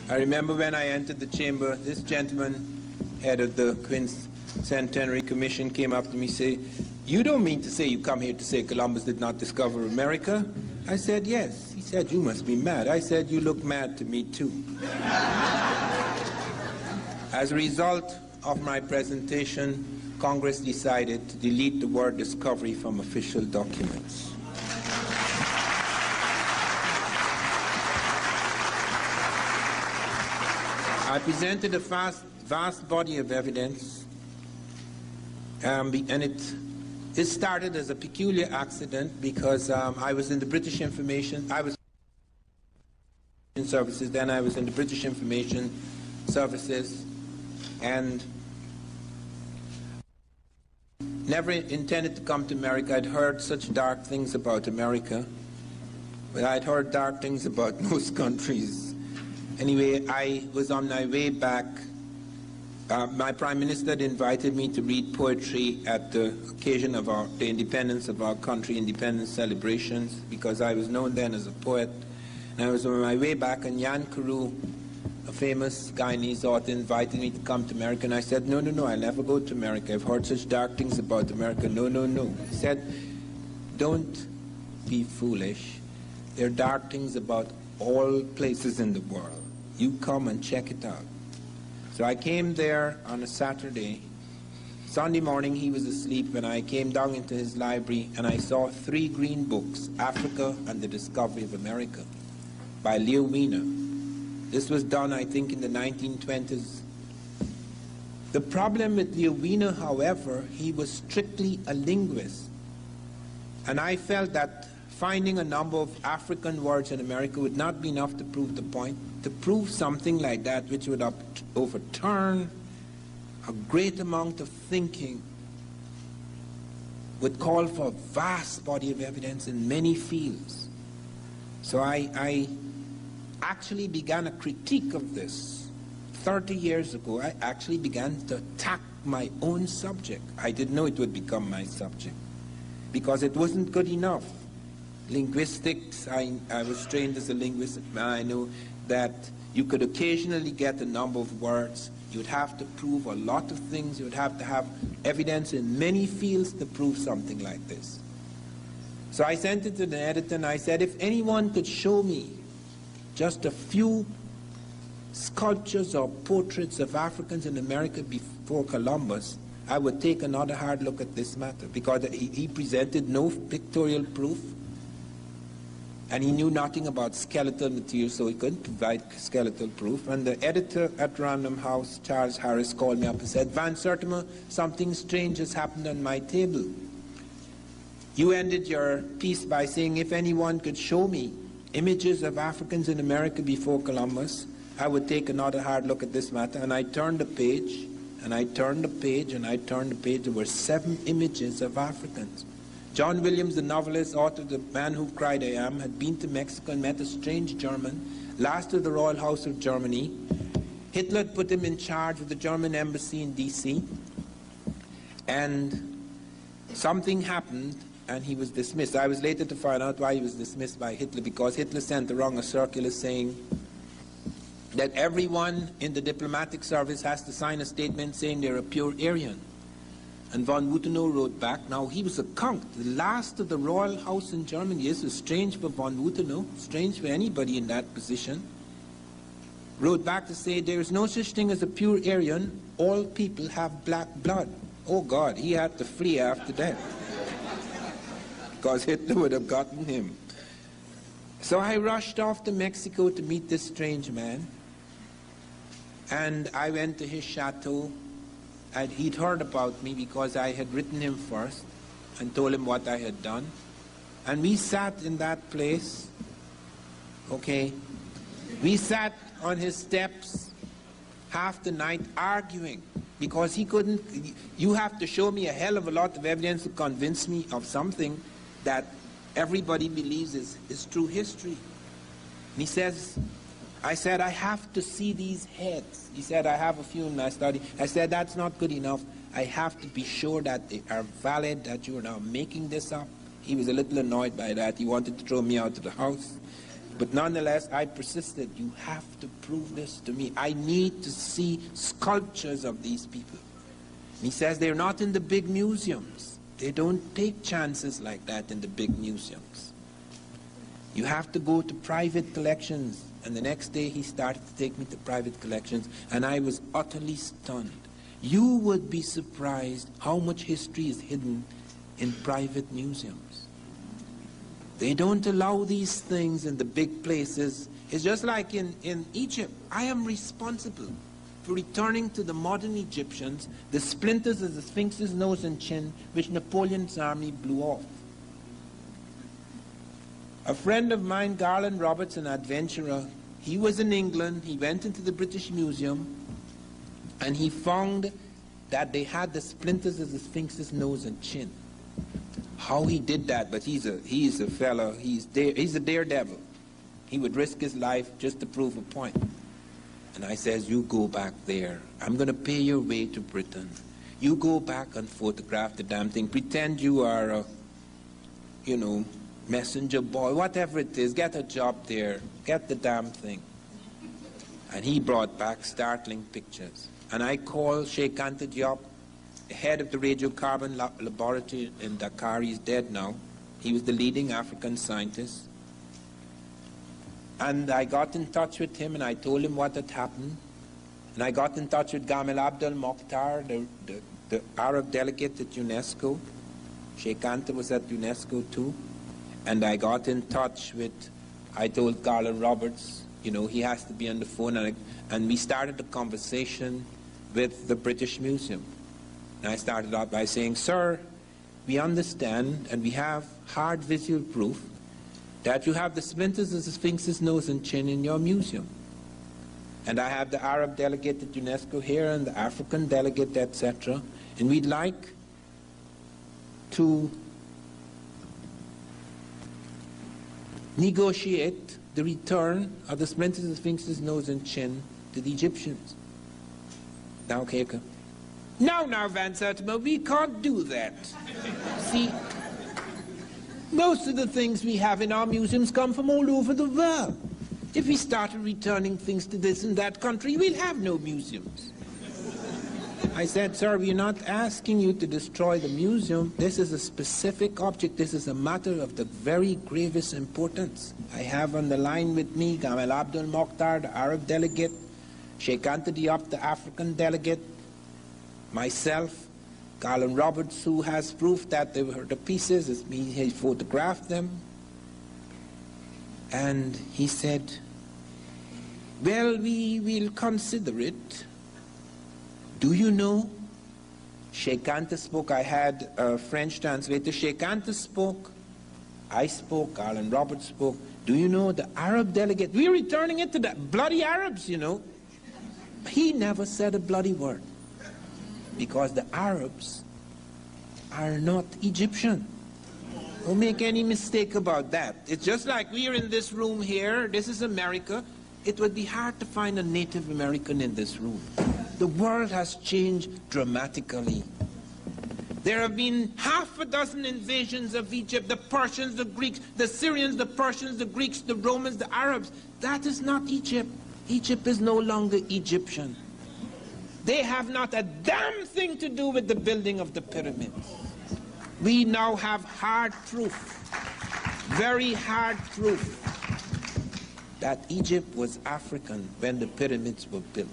I remember when I entered the chamber, this gentleman, head of the Centenary Commission, came up to me and said, "You don't mean to say you come here to say Columbus did not discover America?" I said, "Yes." He said, "You must be mad." I said, "You look mad to me too." As a result of my presentation, Congress decided to delete the word discovery from official documents. I presented a vast body of evidence, and it started as a peculiar accident because I was in the British Information, I was in Services, then I was in the British Information Services, and never intended to come to America. I'd heard such dark things about America, but I'd heard dark things about most countries. Anyway, I was on my way back. My Prime Minister had invited me to read poetry at the occasion of the independence of our country, independence celebrations, because I was known then as a poet. And I was on my way back, and Jan Carew, a famous Guyanese author, invited me to come to America. And I said, no, I'll never go to America. I've heard such dark things about America. No. He said, "Don't be foolish. There are dark things about all places in the world. You come and check it out." So I came there on a Saturday. Sunday morning he was asleep, and I came down into his library and I saw 3 green books, Africa and the Discovery of America, by Leo Wiener. This was done, I think, in the 1920s. The problem with Leo Wiener, however, he was strictly a linguist. And I felt that finding a number of African words in America would not be enough to prove the point. To prove something like that, which would overturn a great amount of thinking, would call for a vast body of evidence in many fields. So I actually began a critique of this. 30 years ago, I actually began to attack my own subject. I didn't know it would become my subject, because it wasn't good enough. Linguistics, I was trained as a linguist. I know that you could occasionally get a number of words. You'd have to prove a lot of things. You'd have to have evidence in many fields to prove something like this. So I sent it to the editor and I said, if anyone could show me just a few sculptures or portraits of Africans in America before Columbus, I would take another hard look at this matter, because he presented no pictorial proof. And he knew nothing about skeletal material, so he couldn't provide skeletal proof. And the editor at Random House, Charles Harris, called me up and said, "Van Sertima, something strange has happened on my table. You ended your piece by saying, if anyone could show me images of Africans in America before Columbus, I would take another hard look at this matter." And I turned the page, and I turned the page, and I turned the page. There were 7 images of Africans. John Williams, the novelist, author of The Man Who Cried I Am, had been to Mexico and met a strange German, last of the Royal House of Germany. Hitler had put him in charge of the German embassy in D.C., and something happened, and he was dismissed. I was later to find out why he was dismissed by Hitler, because Hitler sent around a circular saying that everyone in the diplomatic service has to sign a statement saying they're a pure Aryan. And von Wutenow wrote back. Now, he was a count, the last of the royal house in Germany. This was strange for von Wutenow, strange for anybody in that position. Wrote back to say, there is no such thing as a pure Aryan. All people have black blood. Oh, God, he had to flee after that, because Hitler would have gotten him. So I rushed off to Mexico to meet this strange man. And I went to his chateau. And he'd heard about me because I had written him first and told him what I had done. And we sat in that place, okay? We sat on his steps half the night arguing, because he couldn't, you have to show me a hell of a lot of evidence to convince me of something that everybody believes is true history. And he says, I said, I have to see these heads. He said, I have a few in my study. I said, that's not good enough. I have to be sure that they are valid, that you are now making this up. He was a little annoyed by that. He wanted to throw me out of the house. But nonetheless, I persisted. You have to prove this to me. I need to see sculptures of these people. And he says they're not in the big museums. They don't take chances like that in the big museums. You have to go to private collections. And the next day he started to take me to private collections, and I was utterly stunned. You would be surprised how much history is hidden in private museums. They don't allow these things in the big places. It's just like in Egypt. I am responsible for returning to the modern Egyptians the splinters of the Sphinx's nose and chin which Napoleon's army blew off. A friend of mine, Garland Roberts, an adventurer, he was in England. He went into the British Museum and he found that they had the splinters of the Sphinx's nose and chin. How he did that, but he's a fellow, he's a daredevil. He would risk his life just to prove a point. And I says, you go back there. I'm going to pay your way to Britain. You go back and photograph the damn thing. Pretend you are a, messenger boy, whatever it is. Get a job there. Get the damn thing. And he brought back startling pictures. And I called Sheikh Anta Diop, the head of the radiocarbon laboratory in Dakar. He's dead now. He was the leading African scientist. And I got in touch with him and I told him what had happened. And I got in touch with Gamal Abdel Mokhtar, the Arab delegate at UNESCO. Sheikh Anta was at UNESCO too. And I got in touch with, I told Garland Roberts, he has to be on the phone. And we started a conversation with the British Museum. And I started out by saying, sir, we understand and we have hard visual proof that you have the splinters of the Sphinx's nose and chin in your museum. And I have the Arab delegate at UNESCO here and the African delegate, etc. And we'd like to negotiate the return of the splinters of the Sphinx's nose and chin to the Egyptians. Now, Keika. Now, Van Sertima, we can't do that. See, most of the things we have in our museums come from all over the world. If we started returning things to this and that country, we'll have no museums. I said, sir, we're not asking you to destroy the museum. This is a specific object. This is a matter of the very gravest importance. I have on the line with me Gamal Abdel Mokhtar, the Arab delegate, Sheikh Anta Diop, the African delegate, myself, Garland Roberts, who has proof that they were the pieces. It's me, he photographed them. And he said, well, we will consider it. Do you know? Sheikh Anta spoke. I had a French translator. Sheikh Anta spoke. I spoke. Garland Roberts spoke. Do you know the Arab delegate? We're returning it to the bloody Arabs, He never said a bloody word. Because the Arabs are not Egyptian. Don't make any mistake about that. It's just like we are in this room here. This is America. It would be hard to find a Native American in this room. The world has changed dramatically. There have been half a dozen invasions of Egypt, the Persians, the Greeks, the Syrians, the Persians, the Greeks, the Romans, the Arabs. That is not Egypt. Egypt is no longer Egyptian. They have not a damn thing to do with the building of the pyramids. We now have hard proof, very hard proof, that Egypt was African when the pyramids were built.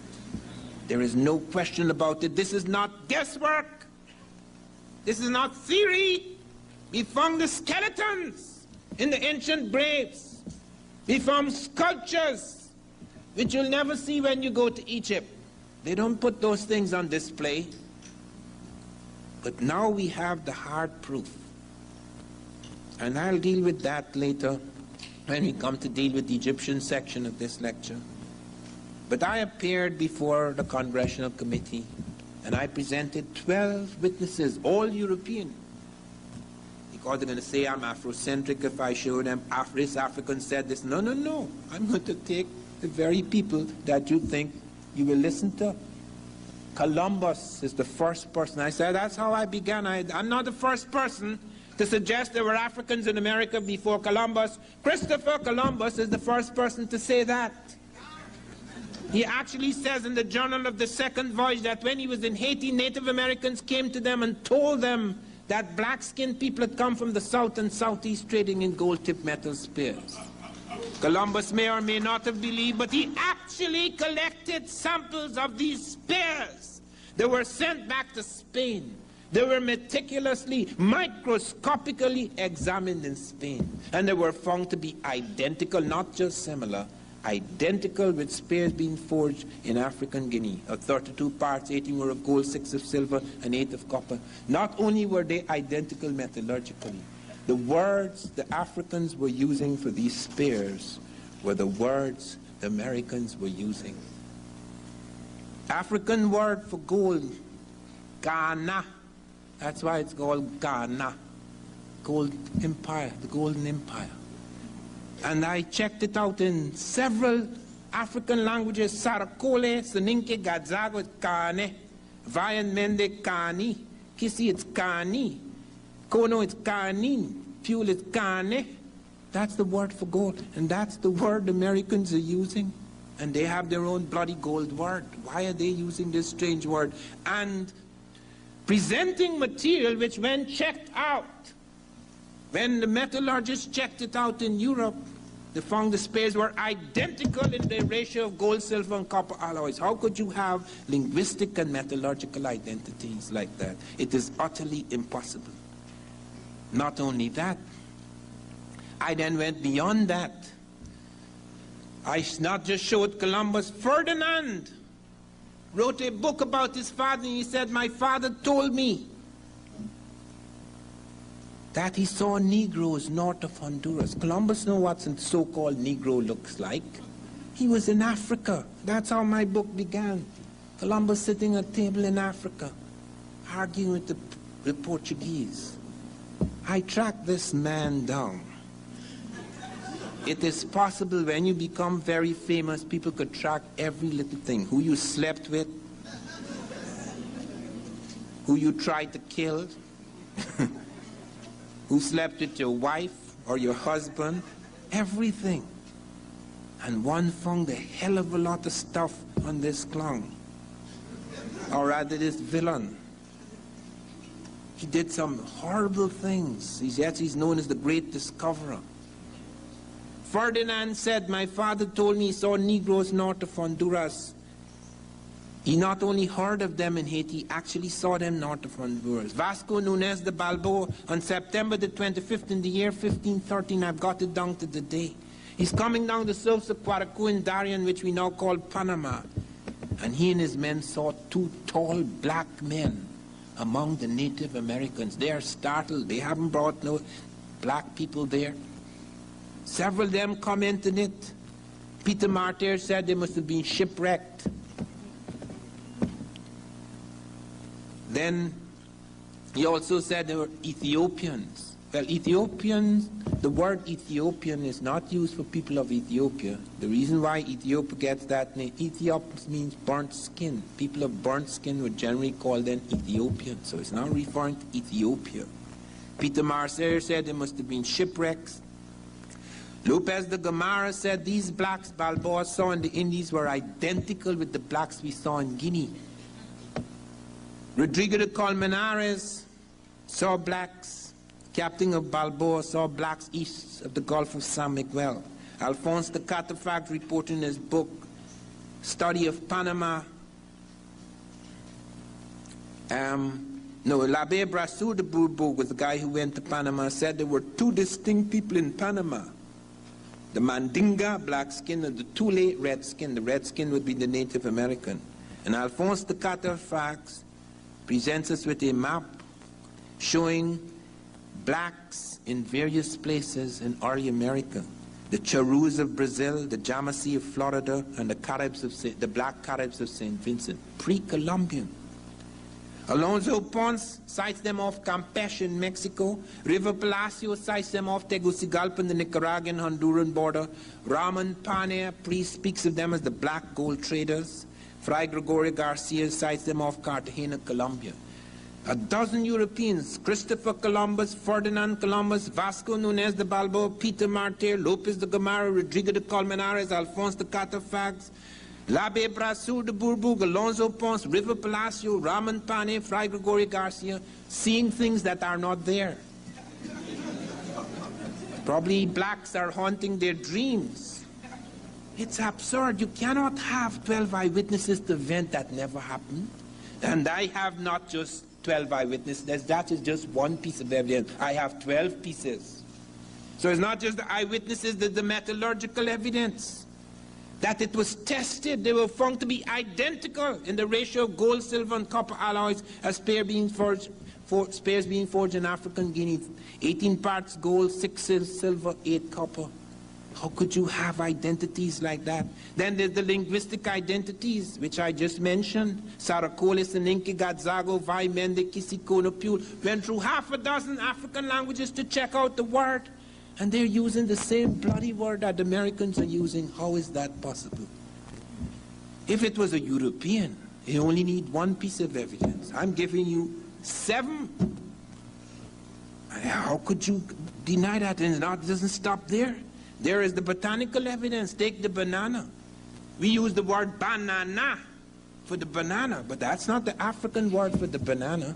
There is no question about it. This is not guesswork. This is not theory. We found the skeletons in the ancient graves. We found sculptures, which you'll never see when you go to Egypt. They don't put those things on display. But now we have the hard proof. And I'll deal with that later when we come to deal with the Egyptian section of this lecture. But I appeared before the Congressional Committee and I presented 12 witnesses, all European. Because they're going to say I'm Afrocentric if I show them this African said this. No, no, no. I'm going to take the very people that you think you will listen to. Columbus is the first person. I said, that's how I began. I'm not the first person, to suggest there were Africans in America before Columbus. Christopher Columbus is the first person to say that. He actually says in the Journal of the Second Voyage that when he was in Haiti, Native Americans came to them and told them that black-skinned people had come from the south and southeast trading in gold-tipped metal spears. Columbus may or may not have believed, but he actually collected samples of these spears. They were sent back to Spain. They were meticulously, microscopically examined in Spain, and they were found to be identical, not just similar, identical with spears being forged in African Guinea, of 32 parts, 18 were of gold, 6 of silver, and 8 of copper. Not only were they identical metallurgically, the words the Africans were using for these spears were the words the Americans were using. African word for gold, Ghana. That's why it's called Ghana. Gold Empire, the Golden Empire. And I checked it out in several African languages. Sarakole, Soninke, Gadzago, it's Kane. Vayan Mende, Kani. Kisi, it's Kani. Kono, it's Kanin. Fuel, it's Kane. That's the word for gold. And that's the word Americans are using. And they have their own bloody gold word. Why are they using this strange word? And presenting material which, when checked out, when the metallurgists checked it out in Europe, they found the spears were identical in their ratio of gold, silver, and copper alloys. How could you have linguistic and metallurgical identities like that? It is utterly impossible. Not only that, I then went beyond that. I not just showed Columbus. Ferdinand wrote a book about his father, and he said, my father told me that he saw Negroes north of Honduras. Columbus knew what a so-called Negro looks like. He was in Africa. That's how my book began. Columbus sitting at a table in Africa, arguing with the Portuguese. I tracked this man down. It is possible when you become very famous, people could track every little thing. Who you slept with, who you tried to kill, who slept with your wife or your husband, everything. And one found a hell of a lot of stuff on this clown, or rather this villain. He did some horrible things, yet he's known as the great discoverer. Ferdinand said, my father told me he saw Negroes north of Honduras. He not only heard of them in Haiti, he actually saw them north of Honduras. Vasco Núñez de Balboa, on September the 25th in the year 1513, I've got it down to the day. He's coming down the slopes of Paracu in Darien, which we now call Panama. And he and his men saw 2 tall black men among the Native Americans. They are startled. They haven't brought no black people there. Several of them commented it. Peter Martyr said they must have been shipwrecked. Then he also said they were Ethiopians. Well, Ethiopians, the word Ethiopian is not used for people of Ethiopia. The reason why Ethiopia gets that name, Ethiop means burnt skin. People of burnt skin would generally call them Ethiopians. So it's not referring to Ethiopia. Peter Martyr said they must have been shipwrecks. Lopez de Gomara said these blacks Balboa saw in the Indies were identical with the blacks we saw in Guinea. Rodrigo de Colmenares saw blacks. Captain of Balboa saw blacks east of the Gulf of San Miguel. Alphonse de Catafalque reported in his book, Study of Panama. L'Abbé Brasseur de Bourbourg was the guy who went to Panama, said there were 2 distinct people in Panama. The Mandinga, black skin, and the Tule, red skin. The red skin would be the Native American. And Alphonse de Catafalque presents us with a map showing blacks in various places in early America. The Charus of Brazil, the Yamasee of Florida, and the black Caribs of St. Vincent, pre-Columbian. Alonso Ponce cites them off Campeche in Mexico. River Palacio cites them off Tegucigalpa in the Nicaraguan, Honduran border. Ramon Pane speaks of them as the black gold traders. Fray Gregorio Garcia cites them off Cartagena, Colombia. A dozen Europeans, Christopher Columbus, Ferdinand Columbus, Vasco Núñez de Balboa, Peter Martyr, Lopez de Gomara, Rodrigo de Colmenares, Alfonso de Catafags, L'Abbé Brasseur de Bourbourg, Alonso Pons, River Palacio, Ramon Pane, Fray Gregorio Garcia, seeing things that are not there. Probably blacks are haunting their dreams. It's absurd. You cannot have 12 eyewitnesses to an event that never happened. And I have not just 12 eyewitnesses. That is just one piece of evidence. I have 12 pieces. So it's not just the eyewitnesses, the metallurgical evidence. That it was tested. They were found to be identical in the ratio of gold, silver, and copper alloys as spares being forged in African Guinea. 18 parts gold, 6 silver, 8 copper. How could you have identities like that? Then there's the linguistic identities, which I just mentioned. Saracolis, Aninki, Gadzago, Vai, Mende, Kisikono, Pule went through half a dozen African languages to check out the word. And they're using the same bloody word that the Americans are using. How is that possible? If it was a European, you only need one piece of evidence. I'm giving you 7. How could you deny that? And it doesn't stop there. There is the botanical evidence. Take the banana. We use the word banana for the banana, but that's not the African word for the banana.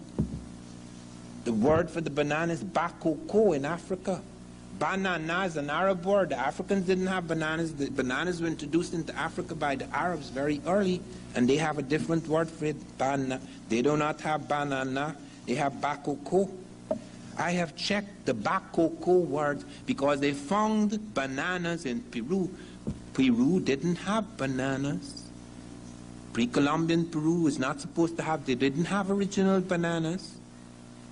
The word for the banana is bakoko in Africa. Banana is an Arab word. The Africans didn't have bananas. The bananas were introduced into Africa by the Arabs very early, and they have a different word for it. They do not have banana. They have bakoko. I have checked the bakoko word because they found bananas in Peru. Peru didn't have bananas. Pre-Columbian Peru is not supposed to have, they didn't have original bananas.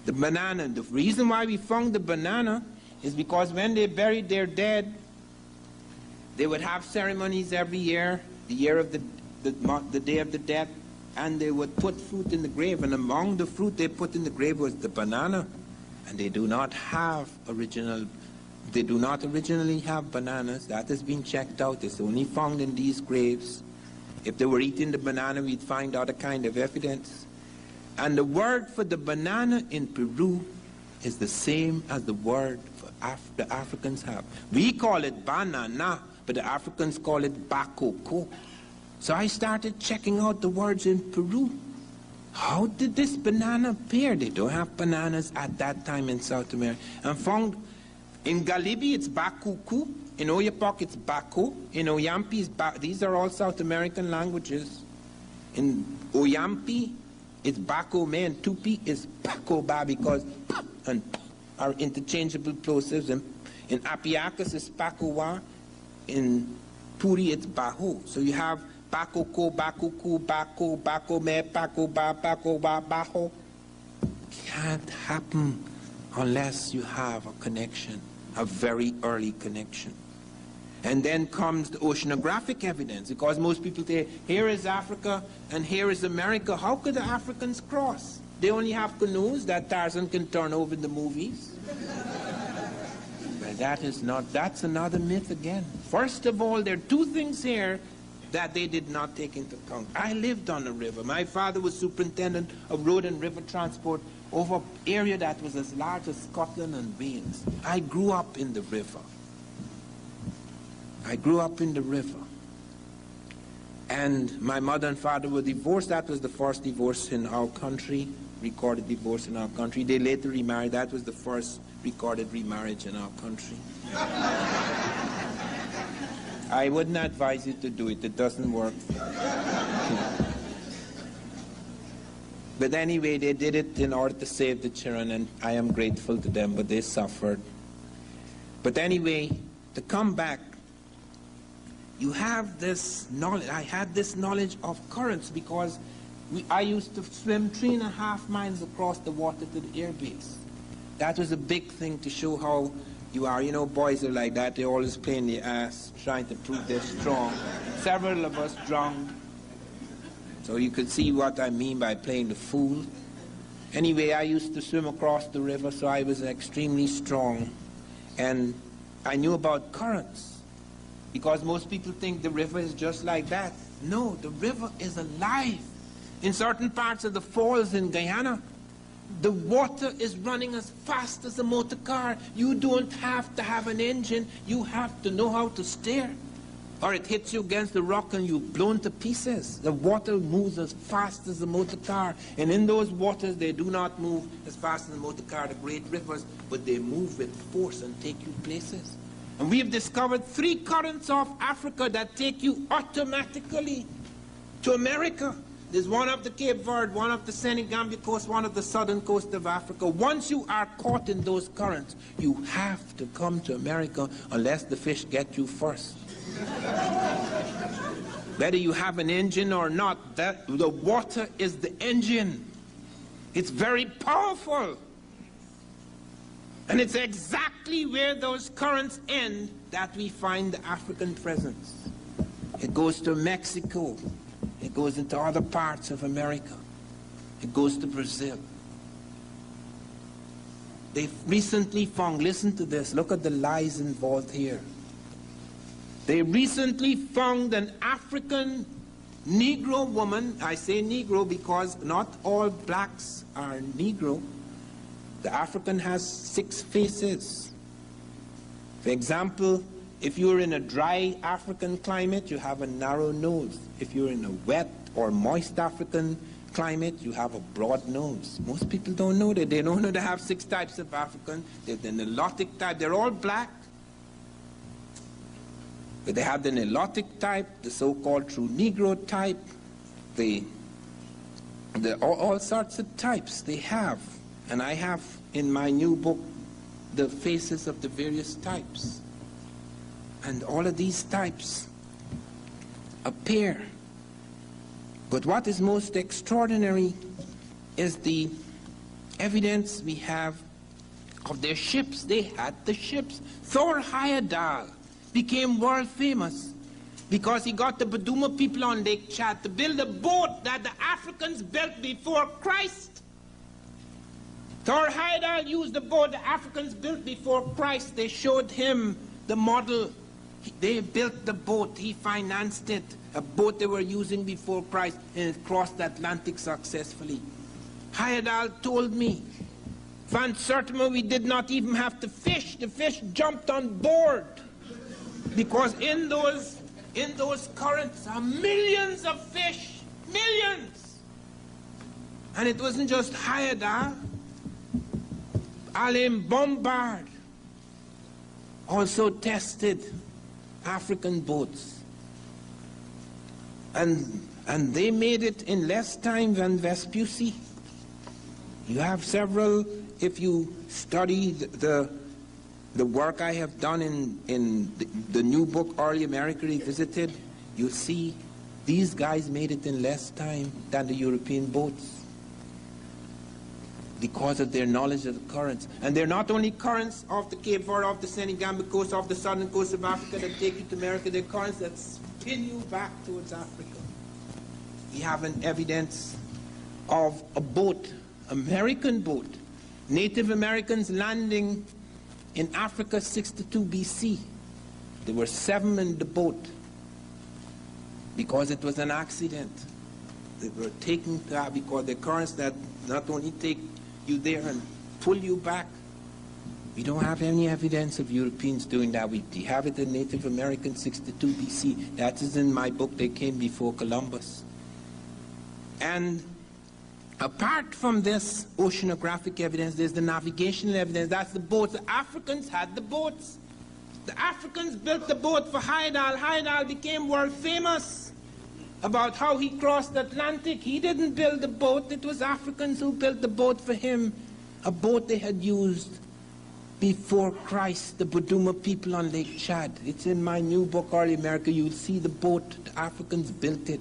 The banana, the reason why we found the banana is because when they buried their dead, they would have ceremonies every year, the year of the day of the death, and they would put fruit in the grave, and among the fruit they put in the grave was the banana. And they do not originally have bananas. That has been checked out. It's only found in these graves. If they were eating the banana, we'd find other kind of evidence. And the word for the banana in Peru is the same as the word for the Africans have. We call it banana, but the Africans call it bakoko. So I started checking out the words in Peru. How did this banana appear? They don't have bananas at that time in South America. And found in Galibi it's bakuku, in Oyapock it's bako, in Oyampi it's these are all South American languages. In Oyampi it's bako me, and Tupi is bako ba, because and are interchangeable plosives. In Apiacus it's bakowa, in Puri it's baho. So you have bakoko, bakuku, bako, bako me, bako ba, baho. Can't happen unless you have a connection, a very early connection. And then comes the oceanographic evidence, because most people say, here is Africa and here is America. How could the Africans cross? They only have canoes that Tarzan can turn over in the movies. But that's another myth again. First of all, there are 2 things here that they did not take into account. I lived on a river. My father was superintendent of road and river transport over an area that was as large as Scotland and Wales. I grew up in the river. And my mother and father were divorced. That was the first divorce in our country, recorded divorce in our country. They later remarried. That was the first recorded remarriage in our country. I wouldn't advise you to do it. It doesn't work. But anyway, they did it in order to save the children, and I am grateful to them, but they suffered. But anyway, to come back, you have this knowledge. I had this knowledge of currents because I used to swim 3.5 miles across the water to the air base. That was a big thing to show how you are. You know, boys are like that. They're always playing the ass, trying to prove they're strong. Several of us drowned. So you could see what I mean by playing the fool. Anyway, I used to swim across the river, so I was extremely strong. And I knew about currents, because most people think the river is just like that. No, the river is alive. In certain parts of the falls in Guyana, the water is running as fast as a motor car. You don't have to have an engine. You have to know how to steer. Or it hits you against the rock and you're blown to pieces. The water moves as fast as a motor car. And in those waters, they do not move as fast as a motor car, the great rivers, but they move with force and take you places. And we have discovered 3 currents of Africa that take you automatically to America. There's one of the Cape Verde, one of the Senegambia coast, one of the southern coast of Africa. Once you are caught in those currents, you have to come to America unless the fish get you first. Whether you have an engine or not, the water is the engine. It's very powerful. And it's exactly where those currents end that we find the African presence. It goes to Mexico. It goes into other parts of America. It goes to Brazil. They've recently found, listen to this, look at the lies involved here. They recently found an African Negro woman. I say Negro because not all blacks are Negro. The African has 6 faces. For example, if you're in a dry African climate, you have a narrow nose. If you're in a wet or moist African climate, you have a broad nose. Most people don't know that. They don't know they have 6 types of African. There's the Nilotic type. They're all black. But they have the Nilotic type, the so-called true Negro type, all sorts of types they have. And I have in my new book the faces of the various types. And all of these types appear. But what is most extraordinary is the evidence we have of their ships. They had the ships. Thor Heyerdahl became world famous because he got the Baduma people on Lake Chad to build a boat that the Africans built before Christ. Thor Heyerdahl used the boat the Africans built before Christ. They showed him the model. They built the boat. He financed it. A boat they were using before Christ, and it crossed the Atlantic successfully. Heyerdahl told me, Van Sertima, we did not even have to fish. The fish jumped on board. Because in those currents are millions of fish. Millions. And it wasn't just Heyerdahl. Alain Bombard also tested African boats. And they made it in less time than Vespucci. You have several, if you study the work I have done in the new book, Early America Revisited, you see these guys made it in less time than the European boats because of their knowledge of the currents. And they're not only currents off the Cape Verde, off the Senegambia coast, off the southern coast of Africa that take you to America. They're currents that spin you back towards Africa. We have an evidence of a boat, American boat, Native Americans landing in Africa 62 BC. There were 7 in the boat because it was an accident. They were taken to because the currents that not only take you there and pull you back. We don't have any evidence of Europeans doing that. We have it in Native American 62 BC. That is in my book, They Came Before Columbus. And apart from this oceanographic evidence, there's the navigational evidence. That's the boats. The Africans had the boats. The Africans built the boat for Heyerdahl. Heyerdahl became world famous about how he crossed the Atlantic. He didn't build the boat. It was Africans who built the boat for him, a boat they had used before Christ, the Baduma people on Lake Chad. It's in my new book, Early America. You'll see the boat. The Africans built it.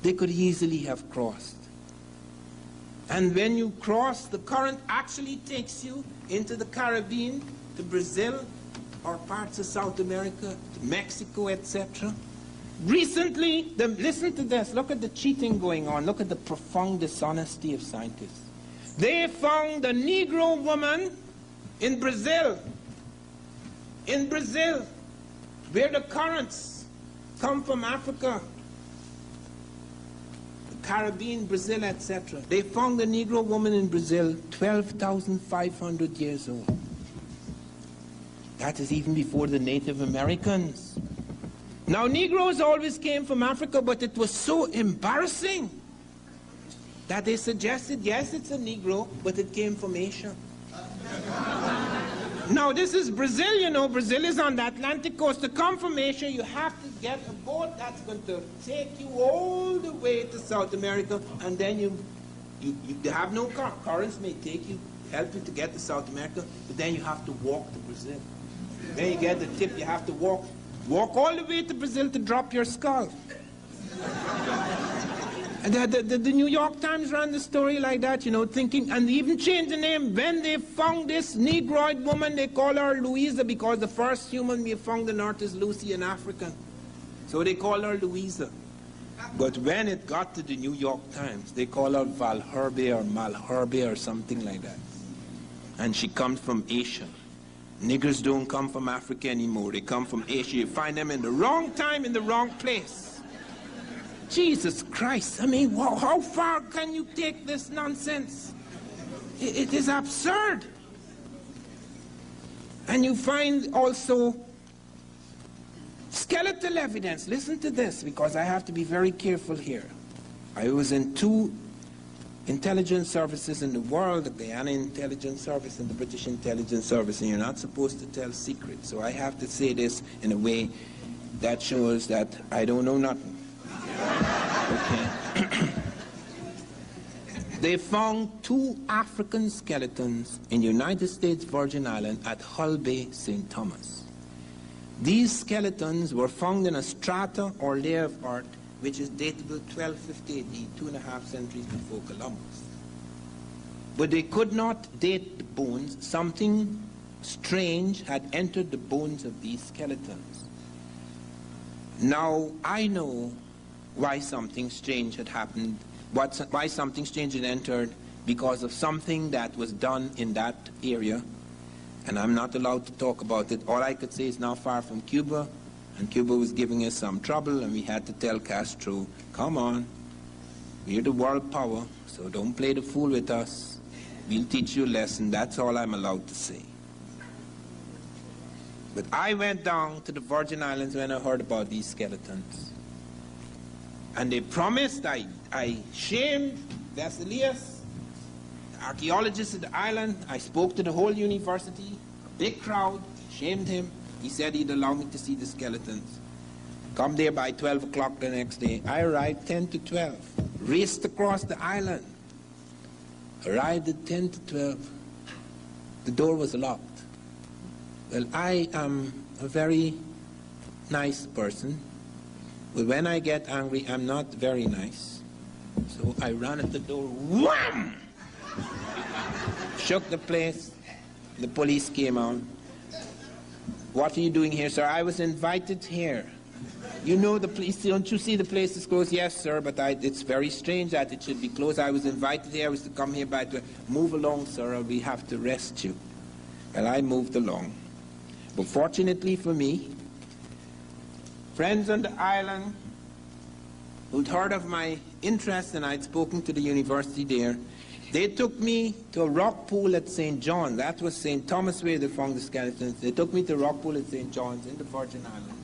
They could easily have crossed. And when you cross, the current actually takes you into the Caribbean, to Brazil, or parts of South America, to Mexico, etc. Recently, listen to this. Look at the cheating going on. Look at the profound dishonesty of scientists. They found a Negro woman in Brazil, where the currents come from Africa. The Caribbean, Brazil, etc. They found a Negro woman in Brazil, 12,500 years old. That is even before the Native Americans. Now, Negroes always came from Africa, but it was so embarrassing that they suggested, yes, it's a Negro, but it came from Asia. Now, this is Brazil, you know. Brazil is on the Atlantic coast. To come from Asia, you have to get a boat that's going to take you all the way to South America, and then you have no car. Currents may take you, help you to get to South America, but then you have to walk to Brazil. Then you get the tip, you have to walk all the way to Brazil to drop your skull. And the New York Times ran the story like that, you know, thinking, and they even changed the name. When they found this Negroid woman, they call her Louisa, because the first human we found on earth is Lucy, an African. So they call her Louisa. But when it got to the New York Times, they call her Valherbe or Malherbe or something like that. And she comes from Asia. Niggers don't come from Africa anymore. They come from Asia. You find them in the wrong time, in the wrong place. Jesus Christ, I mean, how far can you take this nonsense? It is absurd. And you find also skeletal evidence. Listen to this, because I have to be very careful here. I was in 2 intelligence services in the world, the Guyana Intelligence Service and the British Intelligence Service, and you're not supposed to tell secrets. So I have to say this in a way that shows that I don't know nothing. Okay. They found 2 African skeletons in the United States Virgin Islands at Hull Bay, St. Thomas. These skeletons were found in a strata or layer of earth which is datable 1250 AD, 2.5 centuries before Columbus. But they could not date the bones. Something strange had entered the bones of these skeletons. Now, I know why something strange had happened, why something strange had entered, because of something that was done in that area, and I'm not allowed to talk about it. All I could say is not far from Cuba, and Cuba was giving us some trouble, and we had to tell Castro, come on, we're the world power, so don't play the fool with us. We'll teach you a lesson. That's all I'm allowed to say. But I went down to the Virgin Islands when I heard about these skeletons. And they promised, I shamed Vesalius, the archaeologist of the island. I spoke to the whole university, a big crowd, shamed him. He said he'd allow me to see the skeletons. Come there by 12 o'clock the next day. I arrived 10 to 12, raced across the island. Arrived at 10 to 12. The door was locked. Well, I am a very nice person. But when I get angry, I'm not very nice. So I ran at the door, wham! Shook the place. The police came on. What are you doing here, sir? I was invited here. You know the police, don't you see the place is closed? Yes, sir, but it's very strange that it should be closed. I was invited here, I was to come here by the... Move along, sir, or we have to arrest you. Well, I moved along. But fortunately for me, friends on the island who'd heard of my interest, and I'd spoken to the university there, they took me to a rock pool at St. John's. That was St. Thomas where they found the skeletons. They took me to a rock pool at St. John's in the Virgin Islands.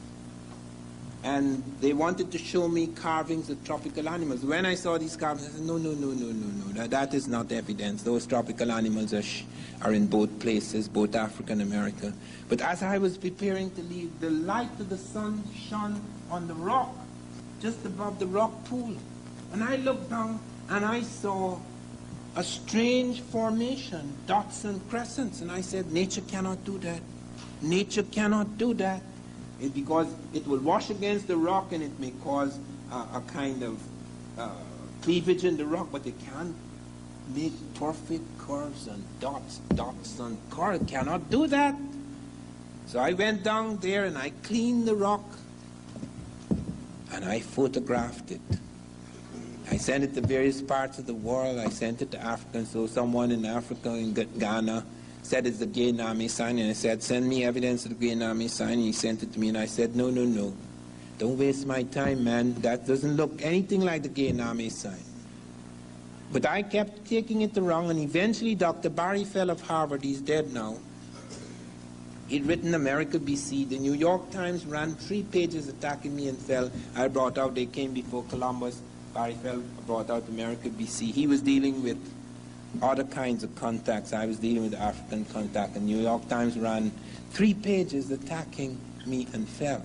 And they wanted to show me carvings of tropical animals. When I saw these carvings, I said, no, that is not evidence. Those tropical animals are in both places, both Africa and America. But as I was preparing to leave, the light of the sun shone on the rock, just above the rock pool. And I looked down and I saw a strange formation, dots and crescents. And I said, nature cannot do that. Nature cannot do that. It's because it will wash against the rock and it may cause a kind of cleavage in the rock, but it can't make perfect curves and dots and curves. It cannot do that. So I went down there and I cleaned the rock and I photographed it. I sent it to various parts of the world. I sent it to Africa, so someone in Africa, in Ghana, said it's the Guyaname sign, and I said, send me evidence of the Guyaname sign, and he sent it to me, and I said, no, don't waste my time, man. That doesn't look anything like the Guyaname sign. But I kept taking it wrong, and eventually Dr. Barry Fell of Harvard, he's dead now, he'd written America BC. The New York Times ran 3 pages attacking me and Fell. I brought out, they came before Columbus. Barry Fell brought out America BC. He was dealing with other kinds of contacts. I was dealing with African contact. And New York Times ran 3 pages attacking me and Fell.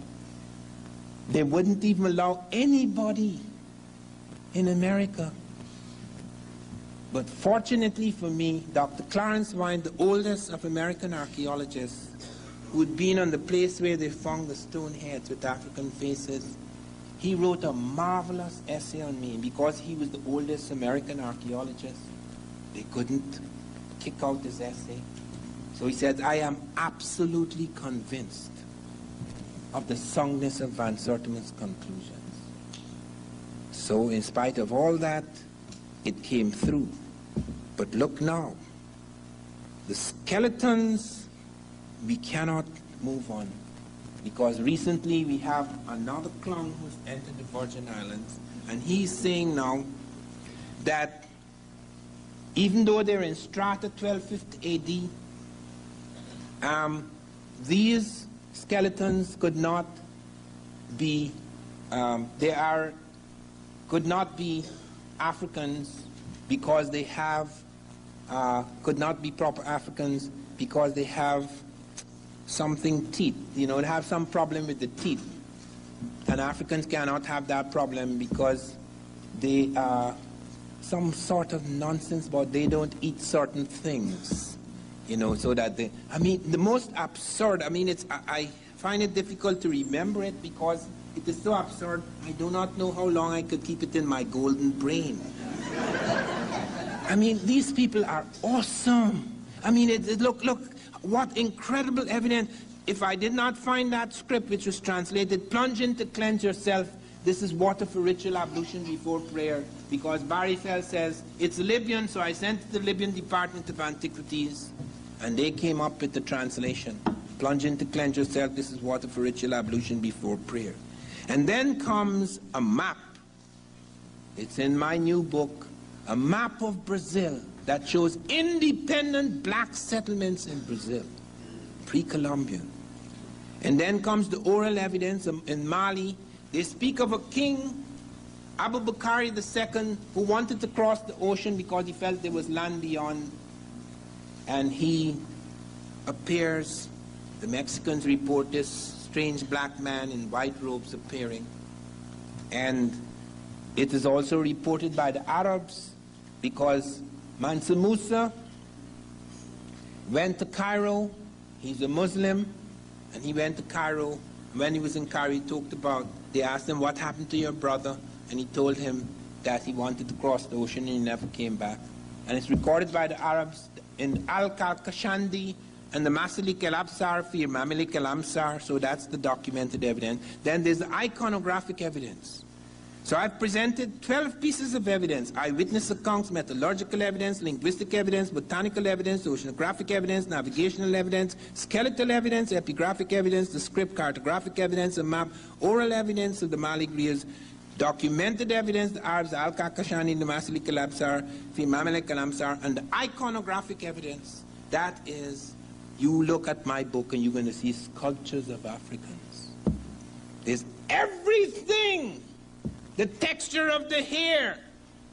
They wouldn't even allow anybody in America. But fortunately for me, Dr. Clarence Vine, the oldest of American archaeologists, who'd been on the place where they found the stone heads with African faces, he wrote a marvelous essay on me. Because he was the oldest American archaeologist, they couldn't kick out his essay. So he said, I am absolutely convinced of the soundness of Van Sertima's conclusions. So in spite of all that, it came through. But look now, the skeletons, we cannot move on. Because recently we have another clown who's entered the Virgin Islands, and he's saying now that even though they're in strata 1250 AD, these skeletons could not be, could not be Africans because they have, could not be proper Africans because they have something teeth, they have some problem with the teeth. And Africans cannot have that problem because they are some sort of nonsense, but they don't eat certain things, so that they, the most absurd, I find it difficult to remember it because it is so absurd, I do not know how long I could keep it in my golden brain. These people are awesome. Look, what incredible evidence. If I did not find that script which was translated, plunge in to cleanse yourself, this is water for ritual ablution before prayer, because Barry Fell says, it's Libyan, so I sent it to the Libyan Department of Antiquities, and they came up with the translation. Plunge in to cleanse yourself, this is water for ritual ablution before prayer. And then comes a map. It's in my new book, a map of Brazil that shows independent black settlements in Brazil, pre-Columbian. And then comes the oral evidence in Mali. They speak of a king, Abu Bakr II, who wanted to cross the ocean because he felt there was land beyond. And he appears, the Mexicans report this strange black man in white robes appearing. And it is also reported by the Arabs because Mansa Musa went to Cairo. He's a Muslim, and he went to Cairo. When he was in Cairo, he talked about, they asked him, what happened to your brother? And he told him that he wanted to cross the ocean and he never came back. And it's recorded by the Arabs in Al-Kalkashandi and the Masalik al-Absar, Fir Mamalik al-Amsar, so that's the documented evidence. Then there's the iconographic evidence. So I've presented 12 pieces of evidence: eyewitness accounts, metallurgical evidence, linguistic evidence, botanical evidence, oceanographic evidence, navigational evidence, skeletal evidence, epigraphic evidence, the script, cartographic evidence, a map, oral evidence of the Mali griers, documented evidence, the Arabs, Al-Kakashani, the Masalik al-Absar, Fi Mamalik al-Amsar, and the iconographic evidence. That is, you look at my book and you're going to see sculptures of Africans. There's everything. The texture of the hair,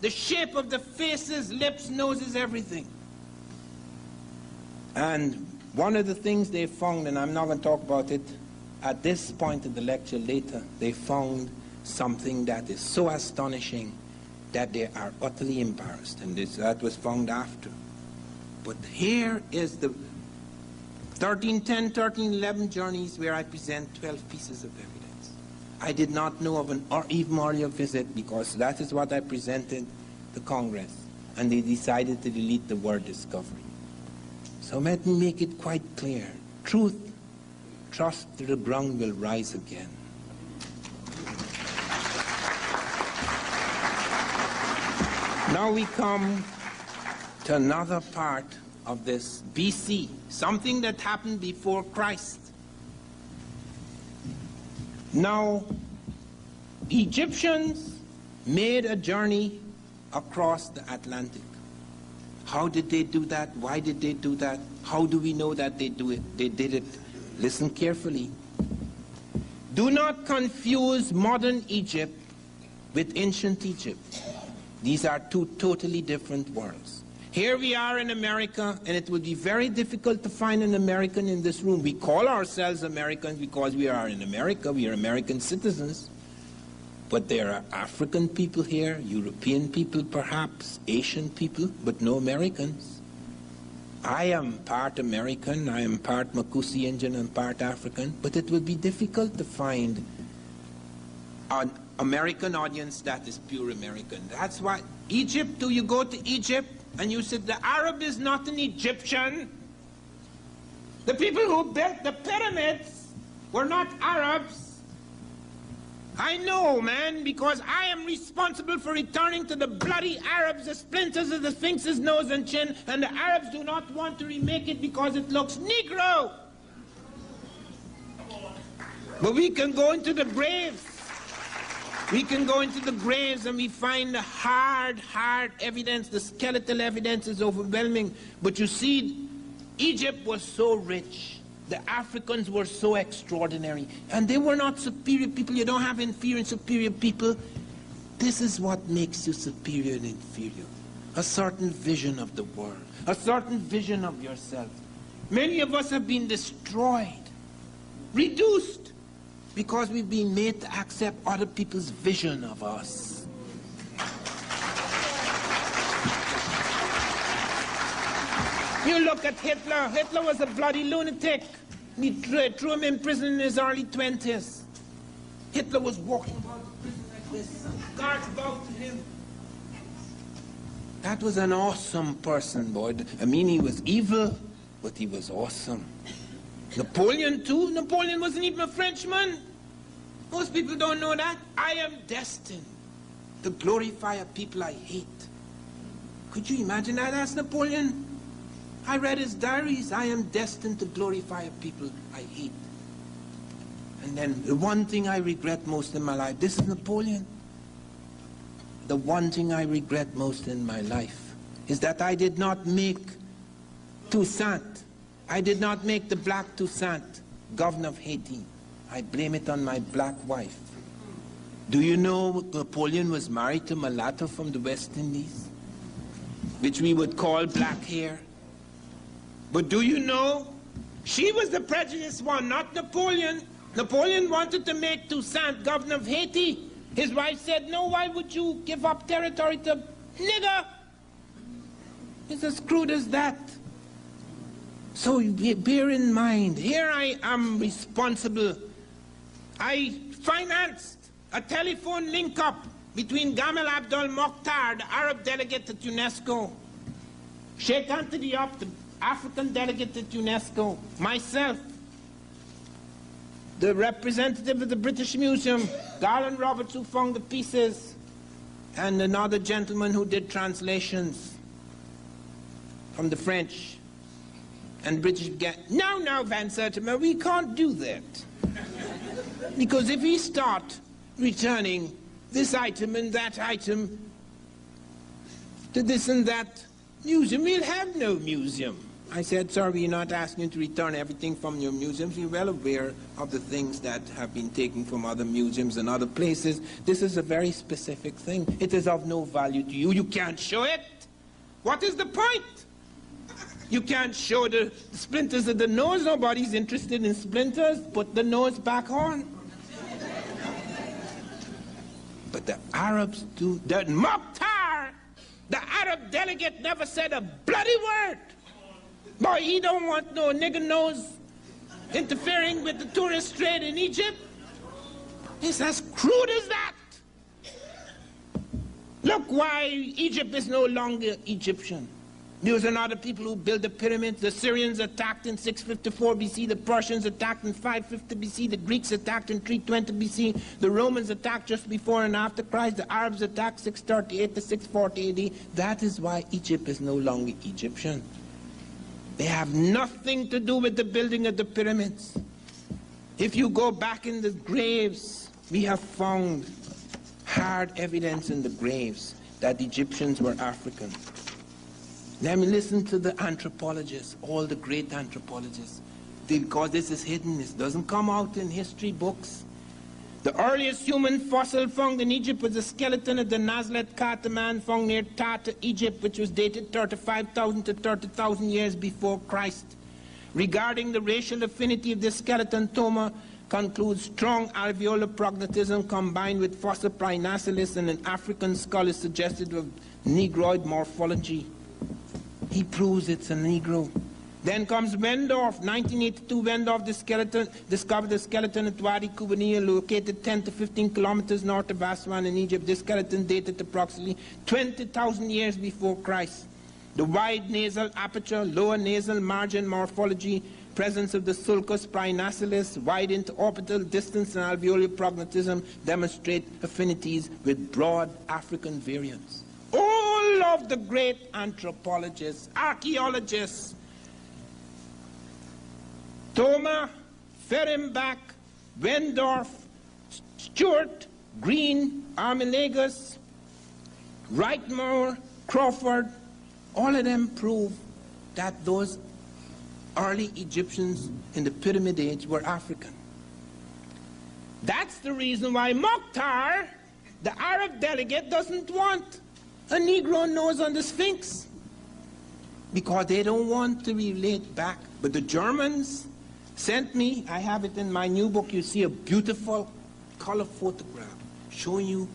the shape of the faces, lips, noses, everything. And one of the things they found, and I'm not going to talk about it at this point in the lecture, later, they found something that is so astonishing that they are utterly embarrassed, and that was found after. But here is the 1310, 1311 journeys where I present 12 pieces of evidence. I did not know of an even earlier visit because that is what I presented to Congress, and they decided to delete the word discovery. So let me make it quite clear. Truth, trust that the ground will rise again. Now we come to another part of this BC, something that happened before Christ. Now, Egyptians made a journey across the Atlantic. How did they do that? Why did they do that? How do we know that they do it? They did it. Listen carefully. Do not confuse modern Egypt with ancient Egypt. These are two totally different worlds. Here we are in America, and it would be very difficult to find an American in this room. We call ourselves Americans because we are in America. We are American citizens. But there are African people here, European people perhaps, Asian people, but no Americans. I am part American, I am part Makusi Indian and part African, but it would be difficult to find an American audience that is pure American. That's why Egypt, you go to Egypt and you said the Arab is not an Egyptian. The people who built the pyramids were not Arabs. I know, man, because I am responsible for returning to the bloody Arabs the splinters of the Sphinx's nose and chin, and the Arabs do not want to remake it because it looks Negro. But we can go into the graves. We can go into the graves and we find the hard evidence. The skeletal evidence is overwhelming. But you see, Egypt was so rich. The Africans were so extraordinary. And they were not superior people. You don't have inferior and superior people. This is what makes you superior and inferior. A certain vision of the world. A certain vision of yourself. Many of us have been destroyed, reduced, because we've been made to accept other people's vision of us. You look at Hitler. Hitler was a bloody lunatic. We threw him in prison in his early 20s. Hitler was walking about the prison like this. Guards bowed to him. That was an awesome person, boy. I mean, he was evil, but he was awesome. Napoleon, too. Napoleon wasn't even a Frenchman. Most people don't know that. I am destined to glorify a people I hate. Could you imagine that as Napoleon? I read his diaries. I am destined to glorify a people I hate. And then the one thing I regret most in my life, this is Napoleon. The one thing I regret most in my life is that I did not make Toussaint. I did not make the black Toussaint governor of Haiti. I blame it on my black wife. Do you know Napoleon was married to a mulatto from the West Indies, which we would call black hair? But do you know, she was the prejudiced one, not Napoleon. Napoleon wanted to make Toussaint governor of Haiti. His wife said, no, why would you give up territory to nigger? It's as crude as that. So bear in mind, here I am responsible. I financed a telephone link-up between Gamal Abdel Mokhtar, the Arab delegate at UNESCO, Sheikh Anthony Diop, the African delegate at UNESCO, myself, the representative of the British Museum, Garland Roberts, who found the pieces, and another gentleman who did translations from the French. And the British began, no, Van Sertima, we can't do that. Because if we start returning this item and that item to this and that museum, we'll have no museum. I said, sir, we're not asking you to return everything from your museums. We're well aware of the things that have been taken from other museums and other places. This is a very specific thing. It is of no value to you. You can't show it. What is the point? You can't show the splinters of the nose. Nobody's interested in splinters. Put the nose back on. But the Arabs do. The Mokhtar, the Arab delegate, never said a bloody word. Boy, he don't want no nigger nose interfering with the tourist trade in Egypt. It's as crude as that. Look why Egypt is no longer Egyptian. Those are not the people who built the pyramids. The Syrians attacked in 654 BC. The Persians attacked in 550 BC. The Greeks attacked in 320 BC. The Romans attacked just before and after Christ. The Arabs attacked 638 to 640 AD. That is why Egypt is no longer Egyptian. They have nothing to do with the building of the pyramids. If you go back in the graves, we have found hard evidence in the graves. that the Egyptians were African. Let me listen to the anthropologists, all the great anthropologists, because this is hidden. It doesn't come out in history books. The earliest human fossil found in Egypt was the skeleton of the Nazlet Kata man found near Tata, Egypt, which was dated 35,000 to 30,000 years before Christ. Regarding the racial affinity of this skeleton, Thoma concludes strong alveolar prognatism combined with fossil Prinacilis and an African skull is suggestive of Negroid morphology. He proves it's a Negro. Then comes Wendorf, 1982. Wendorf discovered the skeleton at Wadi Kubaniya, located 10 to 15 kilometers north of Aswan in Egypt. This skeleton dated approximately 20,000 years before Christ. The wide nasal aperture, lower nasal margin morphology, presence of the sulcus prinacilis, wide interorbital distance and alveolar prognatism demonstrate affinities with broad African variants. All of the great anthropologists, archaeologists, Thoma, Fehrenbach, Wendorf, Stewart, Green, Armilagus, Wrightmore, Crawford, all of them prove that those early Egyptians in the Pyramid Age were African. That's the reason why Mokhtar, the Arab delegate, doesn't want a Negro nose on the Sphinx, because they don't want to relate back. But the Germans sent me, I have it in my new book, you see a beautiful color photograph showing you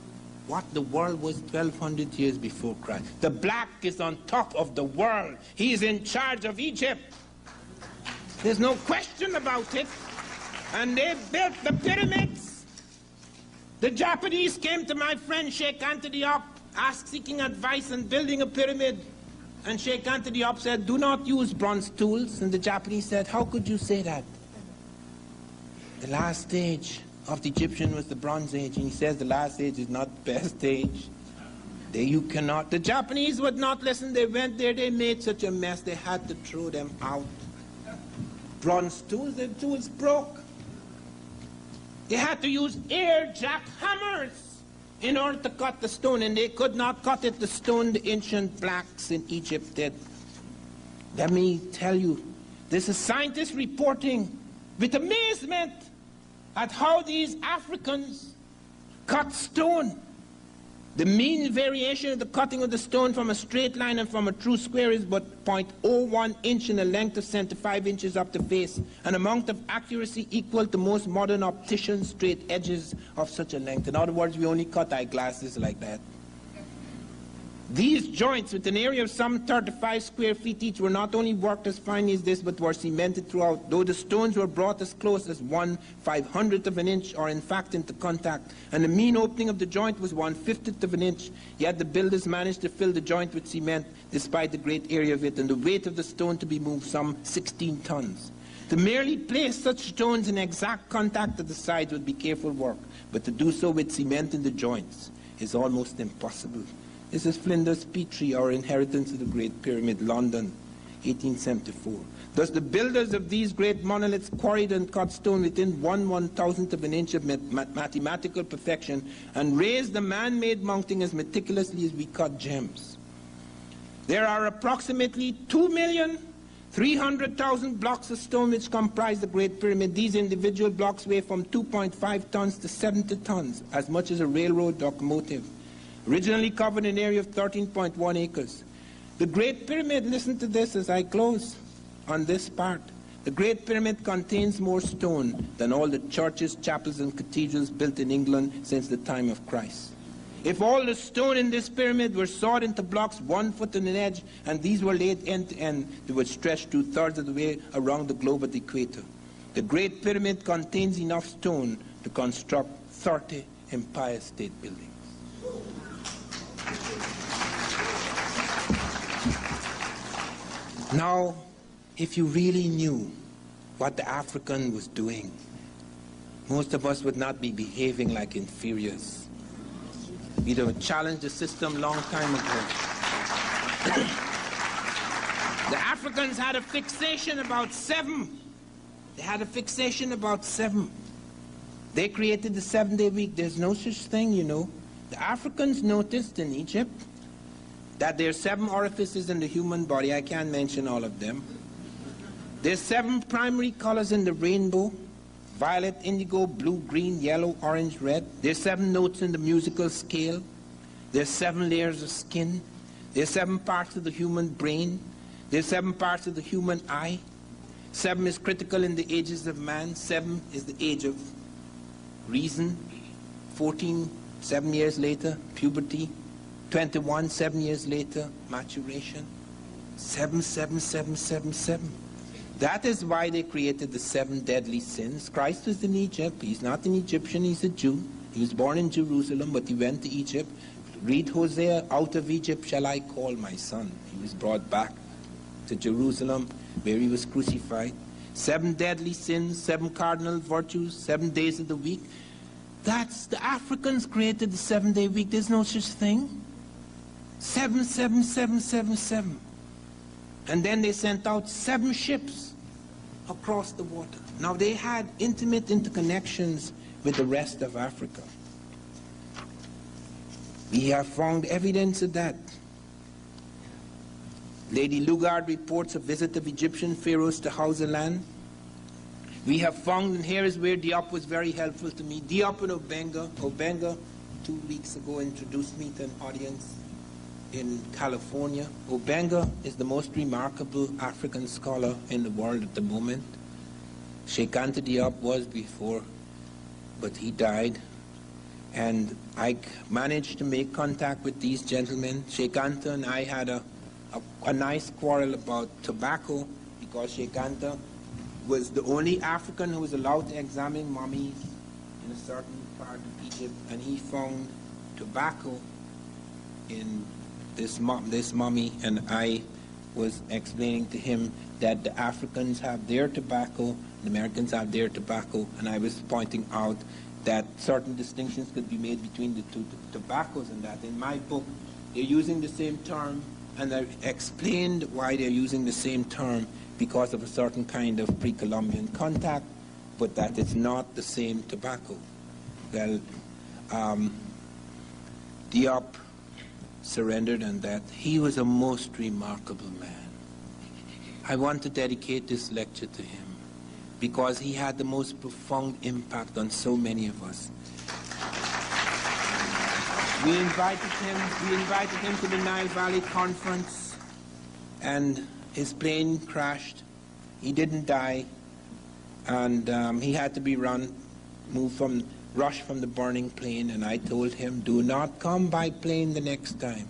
what the world was 1,200 years before Christ. The black is on top of the world. He is in charge of Egypt. There's no question about it. And they built the pyramids. The Japanese came to my friend Sheikh Anta Diop, seeking advice on building a pyramid. And Sheikh Anta Diop said, do not use bronze tools. And the Japanese said, how could you say that? The last stage of the Egyptian was the Bronze Age. And he says the last age is not the best age. You cannot. The Japanese would not listen. They went there. They made such a mess. They had to throw them out. Bronze tools, the tools broke. They had to use air jack hammers in order to cut the stone, and they could not cut it, the stone the ancient blacks in Egypt did. Let me tell you, this is scientists reporting with amazement at how these Africans cut stone. The mean variation of the cutting of the stone from a straight line and from a true square is but 0.01 inch in a length of 75 inches up the face, an amount of accuracy equal to most modern opticians' straight edges of such a length. In other words, we only cut eyeglasses like that. These joints, with an area of some 35 square feet each, were not only worked as finely as this, but were cemented throughout, though the stones were brought as close as 1/500th of an inch, or in fact into contact, and the mean opening of the joint was 1/50th of an inch, yet the builders managed to fill the joint with cement, despite the great area of it, and the weight of the stone to be moved some 16 tons. To merely place such stones in exact contact at the sides would be careful work, but to do so with cement in the joints is almost impossible. This is Flinders Petrie, our Inheritance of the Great Pyramid, London, 1874. Thus the builders of these great monoliths quarried and cut stone within 1/1000th of an inch of mathematical perfection, and raised the man-made mounting as meticulously as we cut gems. There are approximately 2,300,000 blocks of stone which comprise the Great Pyramid. These individual blocks weigh from 2.5 tons to 70 tons, as much as a railroad locomotive. Originally covered an area of 13.1 acres. The Great Pyramid, listen to this as I close on this part. The Great Pyramid contains more stone than all the churches, chapels, and cathedrals built in England since the time of Christ. If all the stone in this pyramid were sawed into blocks 1 foot on an edge, and these were laid end to end, they would stretch 2/3 of the way around the globe at the equator. The Great Pyramid contains enough stone to construct 30 Empire State Buildings. Now, if you really knew what the African was doing, most of us would not be behaving like inferiors. We'd have challenged the system long time ago. The Africans had a fixation about 7. They had a fixation about 7. They created the 7-day week. There's no such thing, you know. The Africans noticed in Egypt that there are 7 orifices in the human body. I can't mention all of them. There's 7 primary colors in the rainbow: violet, indigo, blue, green, yellow, orange, red. There's 7 notes in the musical scale. There's 7 layers of skin. There's 7 parts of the human brain. There's 7 parts of the human eye. 7 is critical in the ages of man. 7 is the age of reason. 14, 7 years later, puberty. 21, 7 years later, maturation. 7, 7, 7, 7, 7. That is why they created the 7 deadly sins. Christ was in Egypt. He's not an Egyptian, he's a Jew. He was born in Jerusalem, but he went to Egypt. Read Hosea, out of Egypt shall I call my son. He was brought back to Jerusalem, where he was crucified. 7 deadly sins, 7 cardinal virtues, 7 days of the week. That's, the Africans created the 7-day week. There's no such thing. 7, 7, 7, 7, 7. And then they sent out 7 ships across the water. Now they had intimate interconnections with the rest of Africa. We have found evidence of that. Lady Lugard reports a visit of Egyptian pharaohs to Hausaland. We have found, and here is where Diop was very helpful to me. Diop and Obenga. Obenga, 2 weeks ago, introduced me to an audience in California. Obenga is the most remarkable African scholar in the world at the moment. Sheikh Anta Diop was before, but he died. And I managed to make contact with these gentlemen. Sheikh Anta and I had a nice quarrel about tobacco, because Sheikh Anta was the only African who was allowed to examine mummies in a certain part of Egypt, and he found tobacco in this mummy, and I was explaining to him that the Africans have their tobacco, the Americans have their tobacco, and I was pointing out that certain distinctions could be made between the two tobaccos, and that in my book they're using the same term, and I explained why they're using the same term, because of a certain kind of pre-Columbian contact, but that it's not the same tobacco. Well, Diop surrendered, and that he was a most remarkable man. I want to dedicate this lecture to him, because he had the most profound impact on so many of us. We invited him to the Nile Valley Conference, and his plane crashed. He didn't die, and he had to be rushed from the burning plane, and I told him, do not come by plane the next time.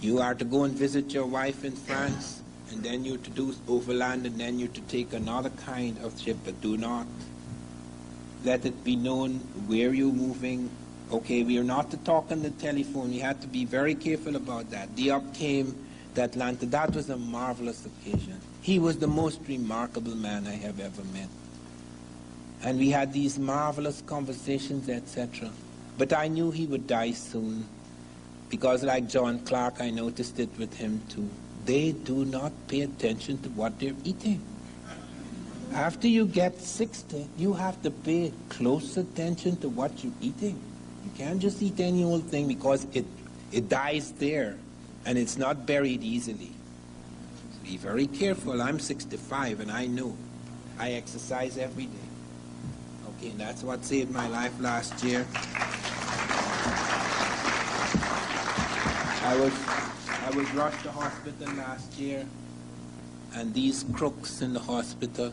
You are to go and visit your wife in France, and then you're to do overland, and then you're to take another kind of ship, but do not let it be known where you're moving. Okay, we are not to talk on the telephone. We had to be very careful about that. Diop came to Atlanta. That was a marvelous occasion. He was the most remarkable man I have ever met. And we had these marvelous conversations, etc. But I knew he would die soon, because like John Clark, I noticed it with him too. They do not pay attention to what they're eating. After you get 60, you have to pay close attention to what you're eating. You can't just eat any old thing, because it dies there, and it's not buried easily. So be very careful. I'm 65, and I know. I exercise every day. Okay, and that's what saved my life last year. I was rushed to hospital last year, and these crooks in the hospital,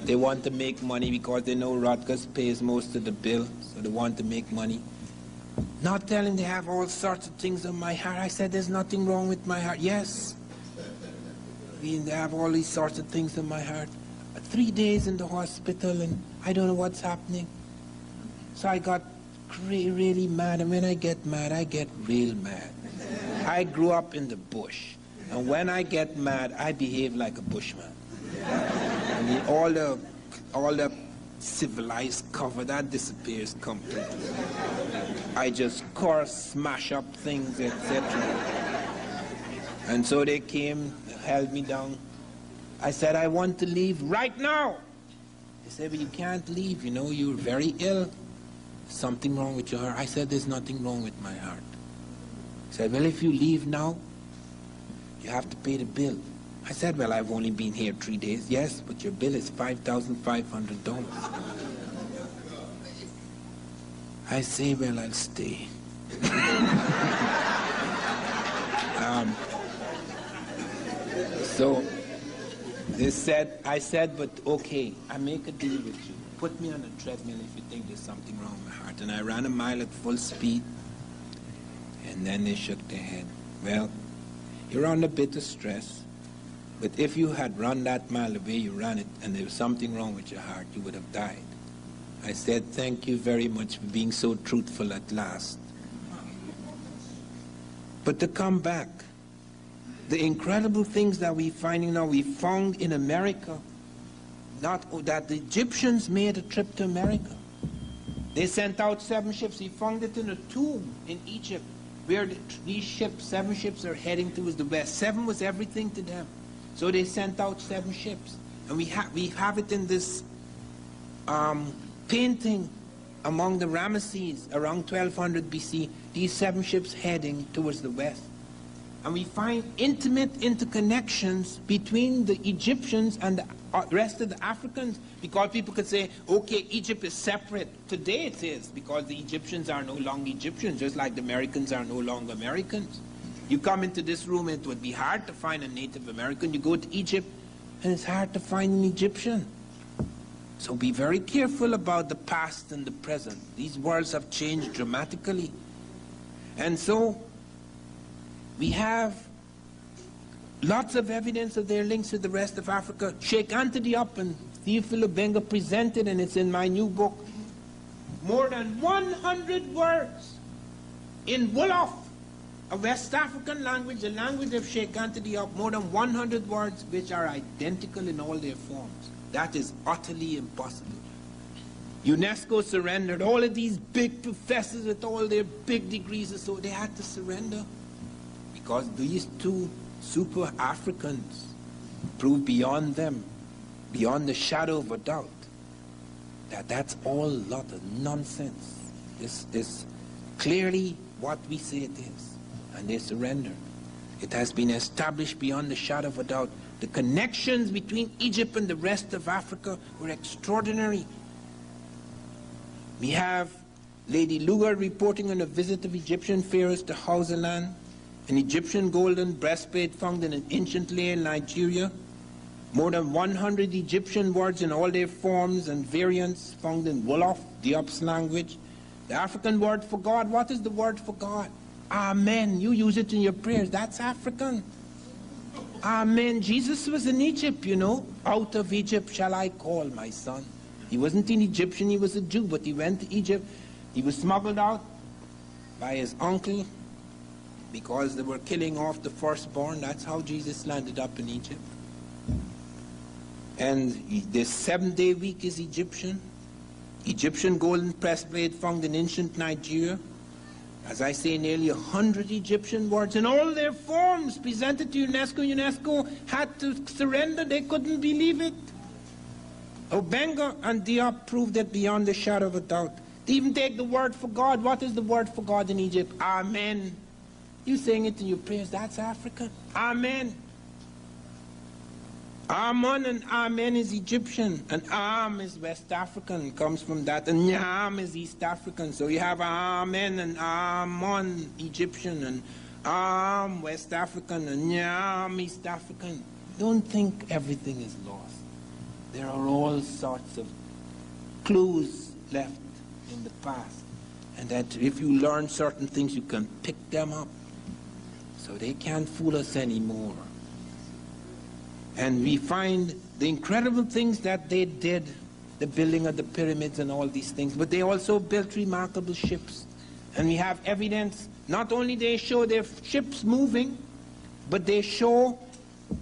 they want to make money because they know Rutgers pays most of the bill, so they want to make money. Not telling they have all sorts of things on my heart. I said, there's nothing wrong with my heart. Yes. They have all these sorts of things on my heart. 3 days in the hospital, and I don't know what's happening. So I got really mad, and when I get mad, I get real mad. I grew up in the bush, and when I get mad, I behave like a bushman. I mean, all the civilized cover, that disappears completely. I just curse, smash up things, etc. And so they came, held me down. I said, I want to leave right now. They said, but you can't leave, you know, you're very ill. Something wrong with your heart. I said, there's nothing wrong with my heart. He said, well, if you leave now, you have to pay the bill. I said, well, I've only been here 3 days. Yes, but your bill is $5,500. I say, well, I'll stay. So I said, but okay, I make a deal with you. Put me on a treadmill if you think there's something wrong with my heart. And I ran a mile at full speed. And then they shook their head. Well, you're under a bit of stress. But if you had run that mile the way you ran it, and there was something wrong with your heart, you would have died. I said, thank you very much for being so truthful at last. But to come back, the incredible things that we're finding now, we found in America, that the Egyptians made a trip to America. They sent out 7 ships. We found it in a tomb in Egypt, where these ships, 7 ships are heading towards the west. 7 was everything to them. So they sent out 7 ships. And we have it in this painting among the Ramesses around 1200 BC, these 7 ships heading towards the west. And we find intimate interconnections between the Egyptians and the rest of the Africans, because people could say, okay, Egypt is separate. Today it is, because the Egyptians are no longer Egyptians, just like the Americans are no longer Americans. You come into this room, it would be hard to find a Native American. You go to Egypt, and it's hard to find an Egyptian. So be very careful about the past and the present. These worlds have changed dramatically. And so we have lots of evidence of their links to the rest of Africa. Sheikh Anta Diop and Theophile Benga presented, and it's in my new book, more than 100 words in Wolof, a West African language, the language of Sheikh Anta Diop, more than 100 words which are identical in all their forms. That is utterly impossible. UNESCO surrendered. All of these big professors with all their big degrees, so they had to surrender, because these 2 super Africans proved beyond them, beyond the shadow of a doubt, that that's all a lot of nonsense. This is clearly what we say it is, and they surrendered. It has been established beyond the shadow of a doubt. The connections between Egypt and the rest of Africa were extraordinary. We have Lady Lugar reporting on a visit of Egyptian pharaohs to Hausaland, an Egyptian golden breastplate found in an ancient layer in Nigeria, more than 100 Egyptian words in all their forms and variants found in Wolof, Diop's language. The African word for God, what is the word for God? Amen. You use it in your prayers. That's African. Amen. Jesus was in Egypt, you know. Out of Egypt shall I call my son. He wasn't an Egyptian, he was a Jew, but he went to Egypt. He was smuggled out by his uncle because they were killing off the firstborn. That's how Jesus landed up in Egypt. And the 7-day week is Egyptian. Egyptian golden breastplate found in ancient Nigeria. As I say, nearly 100 Egyptian words in all their forms presented to UNESCO. UNESCO had to surrender. They couldn't believe it. Obenga and Diop proved it beyond the shadow of a doubt. They even take the word for God. What is the word for God in Egypt? Amen. You saying it in your prayers, that's African. Amen. Amun and Amen is Egyptian, and Am is West African, comes from that, and Nyam is East African. So you have Amen and Amun Egyptian, and Am West African, and Nyam East African. Don't think everything is lost. There are all sorts of clues left in the past, and that if you learn certain things, you can pick them up. So they can't fool us anymore. And we find the incredible things that they did, the building of the pyramids and all these things, but they also built remarkable ships. And we have evidence, not only they show their ships moving, but they show,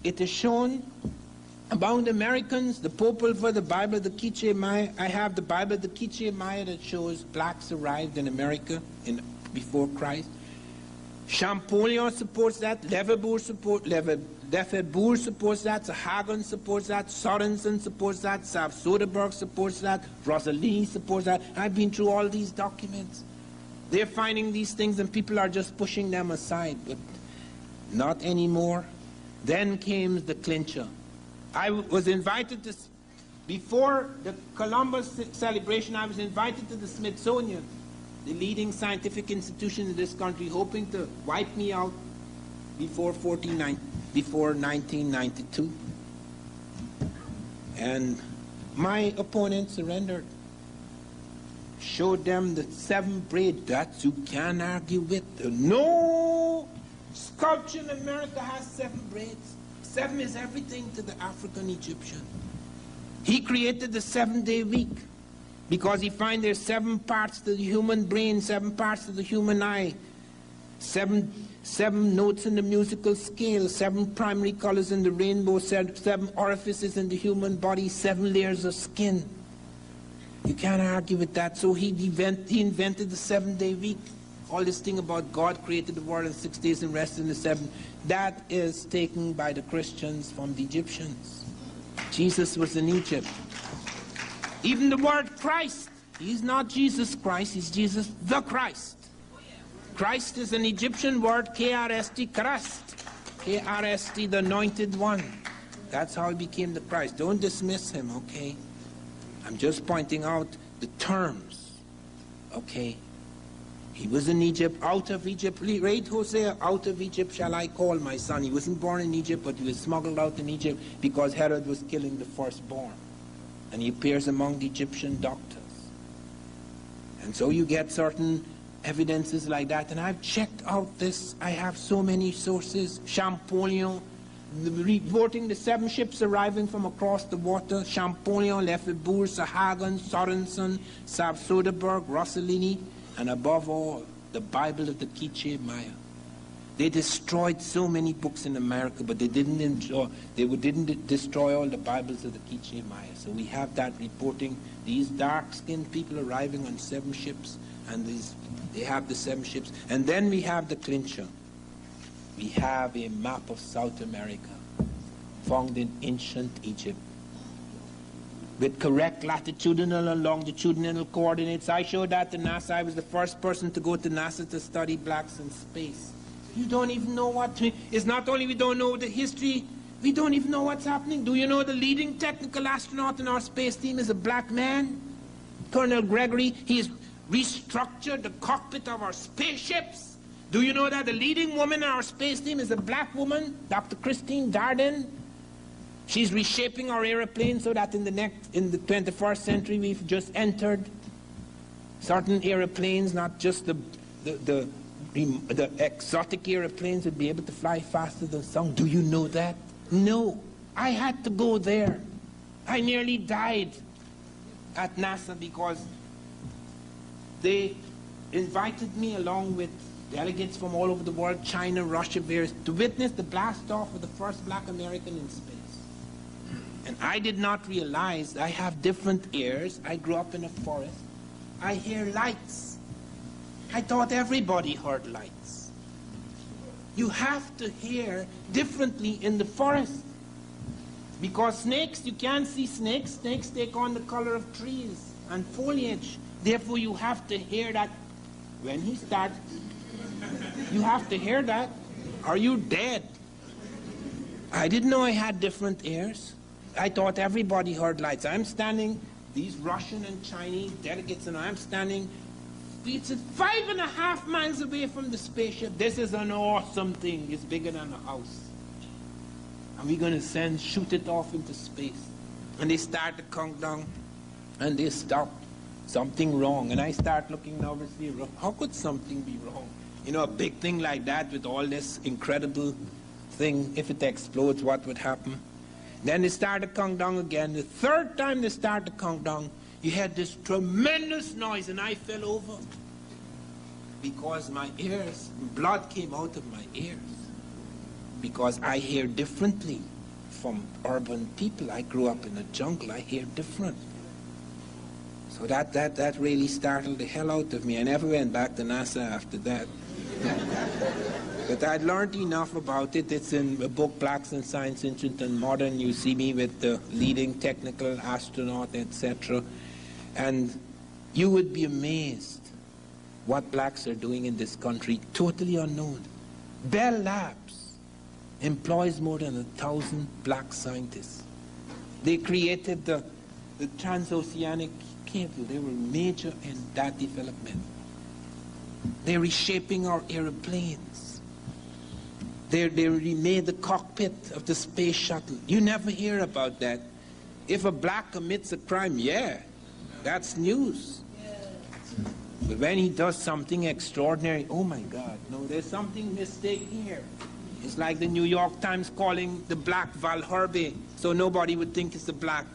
it is shown among the Americans, the Popol Vuh, the Bible, the Quiche Maya. I have the Bible, the Quiche Maya, that shows blacks arrived in America before Christ. Champollion supports that, Lefebvre supports that, Sahagun supports that, Sorensen supports that, Sav Soderbergh supports that, Rosalie supports that. I've been through all these documents. They're finding these things and people are just pushing them aside, but not anymore. Then came the clincher. I was invited to, before the Columbus celebration, I was invited to the Smithsonian, the leading scientific institution in this country, hoping to wipe me out before 1992. And my opponent surrendered. Showed them the 7 braids that you can't argue with. No sculpture in America has 7 braids. 7 is everything to the African Egyptian. He created the 7-day week because he finds there's 7 parts to the human brain, 7 parts to the human eye, 7 notes in the musical scale, 7 primary colors in the rainbow, 7 orifices in the human body, 7 layers of skin. You can't argue with that. So he invented the 7-day week. All this thing about God created the world in 6 days and rested in the 7th, that is taken by the Christians from the Egyptians. Jesus was in Egypt. Even the word Christ, he's not Jesus Christ, he's Jesus the Christ. Christ is an Egyptian word, K-R-S-T, Christ. K-R-S-T, the anointed one. That's how he became the Christ. Don't dismiss him, okay? I'm just pointing out the terms, okay? He was in Egypt, out of Egypt. Read Hosea, out of Egypt shall I call my son. He wasn't born in Egypt, but he was smuggled out in Egypt because Herod was killing the firstborn. And he appears among the Egyptian doctors. And so you get certain evidences like that. And I've checked out this. I have so many sources. Champollion, reporting the 7 ships arriving from across the water. Champollion, Lefebvre, Sahagan, Sorensen, Soderberg, Rossellini, and above all, the Bible of the Quiche Maya. They destroyed so many books in America, but they didn't destroy all the Bibles of the Quiche Maya. So we have that reporting these dark-skinned people arriving on 7 ships, and they have the 7 ships. And then we have the clincher. We have a map of South America found in ancient Egypt with correct latitudinal and longitudinal coordinates. I showed that to NASA. I was the first person to go to NASA to study blacks in space. You don't even know what it's not only we don't know the history, we don't even know what's happening. Do you know the leading technical astronaut in our space team is a black man? Colonel Gregory. He's restructured the cockpit of our spaceships. Do you know that the leading woman in our space team is a black woman, Dr. Christine Darden? She's reshaping our airplane so that in the 21st century we've just entered certain airplanes, not just the exotic airplanes, would be able to fly faster than sound. Do you know that? No. I had to go there. I nearly died at NASA because they invited me along with delegates from all over the world, China, Russia, various, to witness the blast-off of the first black American in space. And I did not realize I have different ears. I grew up in a forest. I hear lights. I thought everybody heard lights. You have to hear differently in the forest. Because snakes, you can't see snakes. Snakes take on the color of trees and foliage. Therefore, you have to hear that when he starts. You have to hear that, or you're dead. I didn't know I had different ears. I thought everybody heard lights. I'm standing, these Russian and Chinese delegates, and I'm standing, it's 5.5 miles away from the spaceship. This is an awesome thing. It's bigger than a house. And we're going to shoot it off into space. And they start the countdown, and they stop. Something wrong. And I start looking nervously, how could something be wrong? You know, a big thing like that with all this incredible thing, if it explodes, what would happen? Then they start the countdown again. The 3rd time they start the countdown, you had this tremendous noise, and I fell over because my ears, blood came out of my ears. Because I hear differently from urban people. I grew up in the jungle. I hear different. So that really startled the hell out of me. I never went back to NASA after that. But I'd learned enough about it. It's in a book, Blacks in Science, Ancient and Modern. You see me with the leading technical astronaut, etc. And you would be amazed what blacks are doing in this country, totally unknown. Bell Labs employs more than 1,000 black scientists. They created the transoceanic cable. They were major in that development. They're reshaping our airplanes. They remade the cockpit of the space shuttle. You never hear about that. If a black commits a crime, yeah, that's news. But when he does something extraordinary, oh my God, no, there's something mistaken here. It's like the New York Times calling the black Val Harvey, so nobody would think it's a black.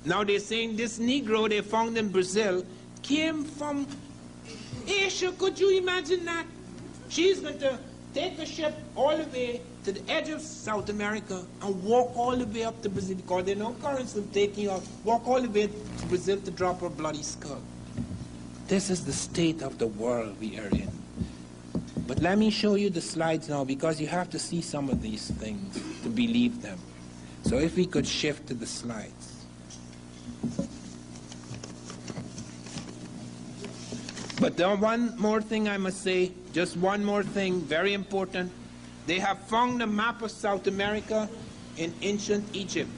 Now they're saying this Negro they found in Brazil came from Asia. Could you imagine that? She's going to take a ship all the way to the edge of South America and walk all the way up to Brazil, because there are no currents of taking off, walk all the way to Brazil to drop her bloody skull. This is the state of the world we are in. But let me show you the slides now, because you have to see some of these things to believe them. So if we could shift to the slides. But then one more thing I must say, just one more thing, very important. They have found a map of South America in ancient Egypt.